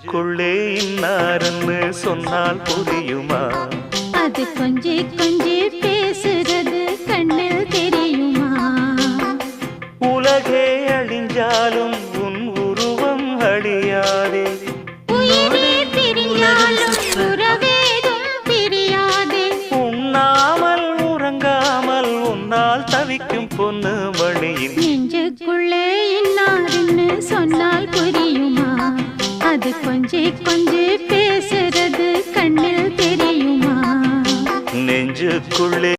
நெஞ்சுக்குள்ளே இன்னாருன்னு சொன்னால் புரியுமா? அது கொஞ்சி கொஞ்சி பேசுறது கண்ணில் தெரியுமா? உலகே அழிஞ்சாலும் உன் உருவம் அழியாதே, உயிரே பிரிந்தாலும் உறவேதும் பிரியாதே. உண்ணாமல் உறங்காமல் உன்னால் தவிக்கும் பொண்ணு மணியின் நெஞ்சுக்குள்ளே இன்னாருன்னு சொன்னால் புரியுமா? அது கொஞ்சி கொஞ்சி பேசுறது கண்ணில் தெரியுமா? நெஞ்சுக்குள்ளே